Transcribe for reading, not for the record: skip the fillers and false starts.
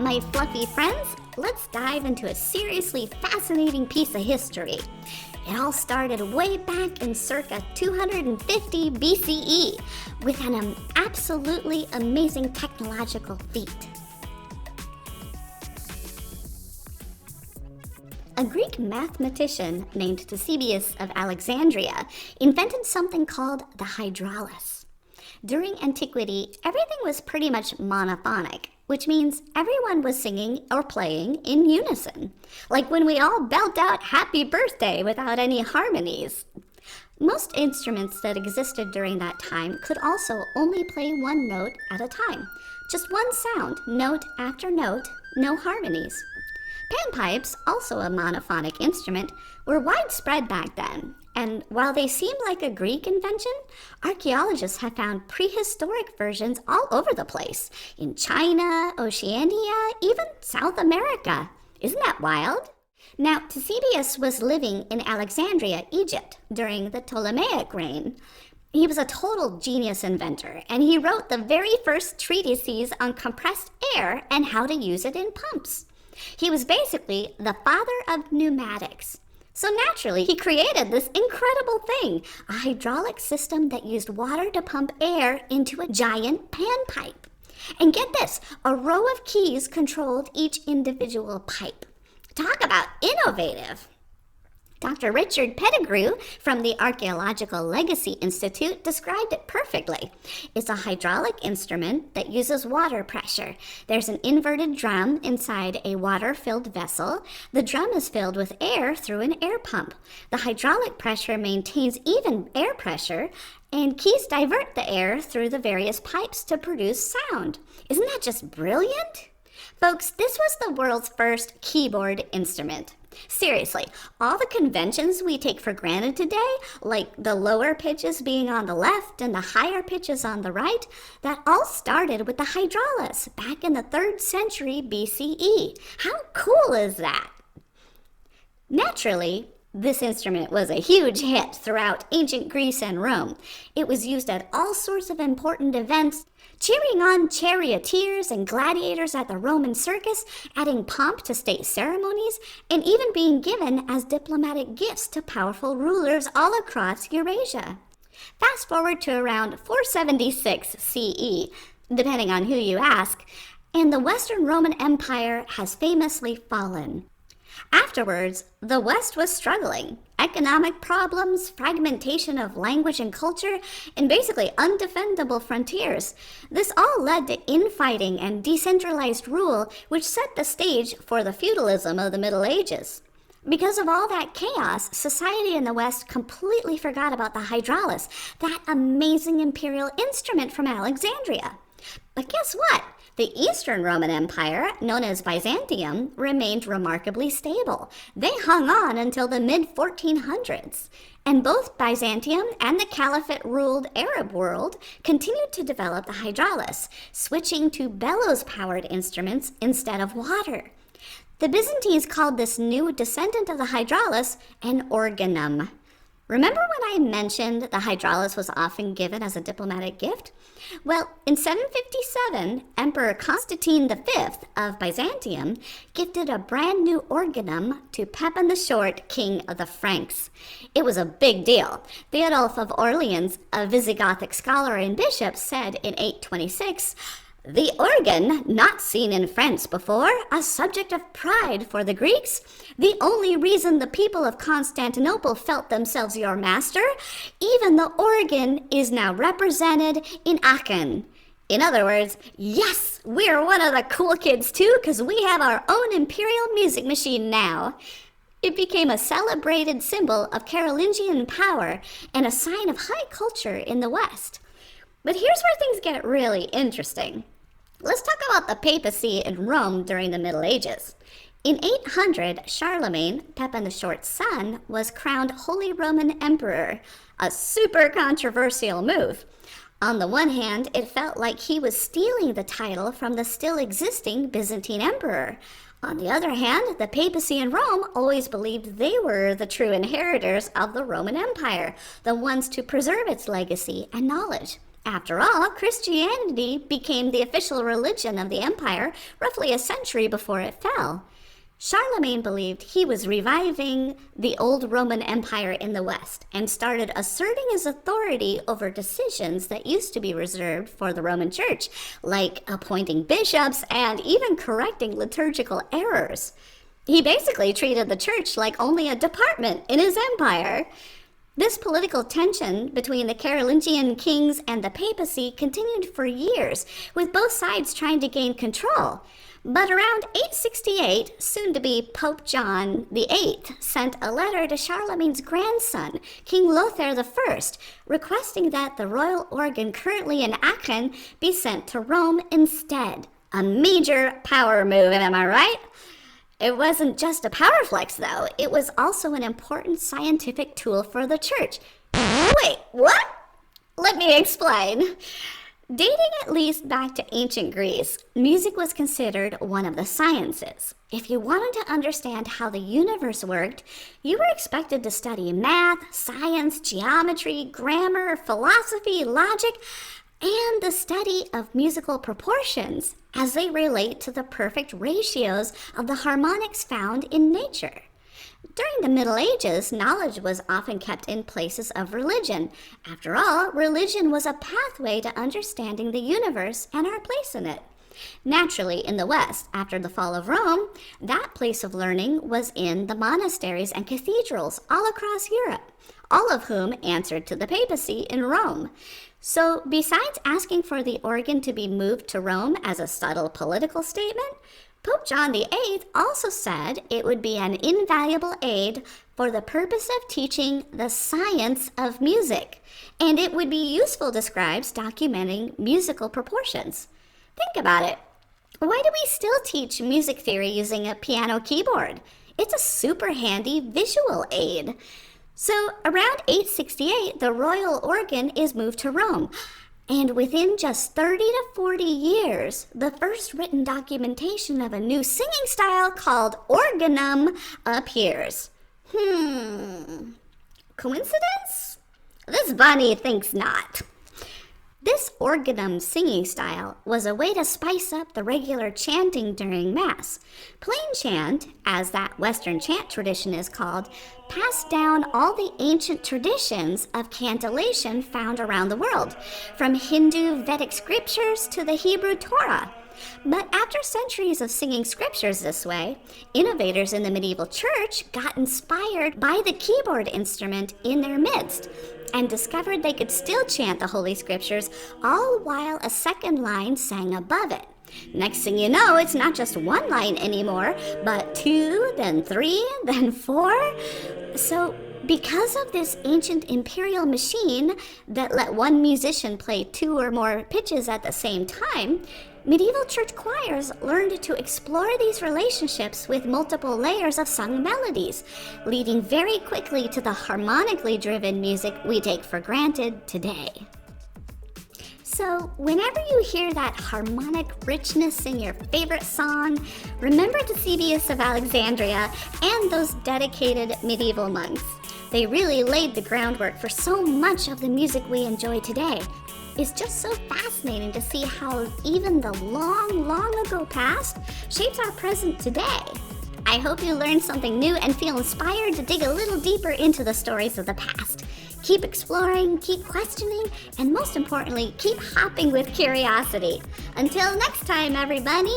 my fluffy friends, let's dive into a seriously fascinating piece of history. It all started way back in circa 250 BCE with an absolutely amazing technological feat. A Greek mathematician named Ctesibius of Alexandria invented something called the Hydraulis. During antiquity, everything was pretty much monophonic, which means everyone was singing or playing in unison, like when we all belt out Happy Birthday without any harmonies. Most instruments that existed during that time could also only play one note at a time, just one sound, note after note, no harmonies. Panpipes, also a monophonic instrument, were widespread back then, and while they seem like a Greek invention, archaeologists have found prehistoric versions all over the place, in China, Oceania, even South America. Isn't that wild? Now, Ctesibius was living in Alexandria, Egypt, during the Ptolemaic reign. He was a total genius inventor, and he wrote the very first treatises on compressed air and how to use it in pumps. He was basically the father of pneumatics. So naturally, he created this incredible thing, a hydraulic system that used water to pump air into a giant panpipe. And get this, a row of keys controlled each individual pipe. Talk about innovative. Dr. Richard Pettigrew from the Archaeological Legacy Institute described it perfectly. It's a hydraulic instrument that uses water pressure. There's an inverted drum inside a water-filled vessel. The drum is filled with air through an air pump. The hydraulic pressure maintains even air pressure, and keys divert the air through the various pipes to produce sound. Isn't that just brilliant? Folks, this was the world's first keyboard instrument. Seriously, all the conventions we take for granted today, like the lower pitches being on the left and the higher pitches on the right, that all started with the hydraulis back in the 3rd century BCE. How cool is that? Naturally, this instrument was a huge hit throughout ancient Greece and Rome. It was used at all sorts of important events, cheering on charioteers and gladiators at the Roman circus, adding pomp to state ceremonies, and even being given as diplomatic gifts to powerful rulers all across Eurasia. Fast forward to around 476 CE, depending on who you ask, and the Western Roman Empire has famously fallen. Afterwards, the West was struggling. Economic problems, fragmentation of language and culture, and basically undefendable frontiers. This all led to infighting and decentralized rule, which set the stage for the feudalism of the Middle Ages. Because of all that chaos, society in the West completely forgot about the hydraulis, that amazing imperial instrument from Alexandria. But guess what? The Eastern Roman Empire, known as Byzantium, remained remarkably stable. They hung on until the mid-1400s. And both Byzantium and the Caliphate-ruled Arab world continued to develop the hydraulis, switching to bellows-powered instruments instead of water. The Byzantines called this new descendant of the hydraulis an organum. Remember when I mentioned the hydraulis was often given as a diplomatic gift? Well, in 757, Emperor Constantine V of Byzantium gifted a brand new organum to Pepin the Short, king of the Franks. It was a big deal. Theodulf of Orleans, a Visigothic scholar and bishop, said in 826, "The organ, not seen in France before, a subject of pride for the Greeks, the only reason the people of Constantinople felt themselves your master, even the organ is now represented in Aachen." In other words, yes, we're one of the cool kids too, because we have our own imperial music machine now. It became a celebrated symbol of Carolingian power and a sign of high culture in the West. But here's where things get really interesting. Let's talk about the papacy in Rome during the Middle Ages. In 800, Charlemagne, Pepin the Short's son, was crowned Holy Roman Emperor, a super controversial move. On the one hand, it felt like he was stealing the title from the still existing Byzantine emperor. On the other hand, the papacy in Rome always believed they were the true inheritors of the Roman Empire, the ones to preserve its legacy and knowledge. After all, Christianity became the official religion of the empire roughly a century before it fell. Charlemagne believed he was reviving the old Roman Empire in the West and started asserting his authority over decisions that used to be reserved for the Roman Church, like appointing bishops and even correcting liturgical errors. He basically treated the church like only a department in his empire. This political tension between the Carolingian kings and the papacy continued for years, with both sides trying to gain control. But around 868, soon-to-be Pope John VIII sent a letter to Charlemagne's grandson, King Lothair I, requesting that the royal organ currently in Aachen be sent to Rome instead. A major power move, am I right? It wasn't just a power flex, though. It was also an important scientific tool for the church. Wait, what? Let me explain. Dating at least back to ancient Greece, music was considered one of the sciences. If you wanted to understand how the universe worked, you were expected to study math, science, geometry, grammar, philosophy, logic, and the study of musical proportions as they relate to the perfect ratios of the harmonics found in nature. During the Middle Ages, knowledge was often kept in places of religion. After all, religion was a pathway to understanding the universe and our place in it. Naturally, in the West, after the fall of Rome, that place of learning was in the monasteries and cathedrals all across Europe, all of whom answered to the papacy in Rome. So, besides asking for the organ to be moved to Rome as a subtle political statement, Pope John VIII also said it would be an invaluable aid for the purpose of teaching the science of music, and it would be useful to scribes documenting musical proportions. Think about it. Why do we still teach music theory using a piano keyboard? It's a super handy visual aid. So around 868, the royal organ is moved to Rome. And within just 30 to 40 years, the first written documentation of a new singing style called organum appears. Coincidence? This bunny thinks not. This organum singing style was a way to spice up the regular chanting during Mass. Plain chant, as that Western chant tradition is called, passed down all the ancient traditions of cantillation found around the world, from Hindu Vedic scriptures to the Hebrew Torah. But after centuries of singing scriptures this way, innovators in the medieval church got inspired by the keyboard instrument in their midst and discovered they could still chant the Holy Scriptures, all while a second line sang above it. Next thing you know, it's not just one line anymore, but two, then three, then four. So because of this ancient imperial machine that let one musician play two or more pitches at the same time, medieval church choirs learned to explore these relationships with multiple layers of sung melodies, leading very quickly to the harmonically driven music we take for granted today. So, whenever you hear that harmonic richness in your favorite song, remember Ctesibius of Alexandria and those dedicated medieval monks. They really laid the groundwork for so much of the music we enjoy today. It's just so fascinating to see how even the long ago past shapes our present today. I hope you learned something new and feel inspired to dig a little deeper into the stories of the past. Keep exploring, keep questioning, and most importantly, keep hopping with curiosity. Until next time, everybody!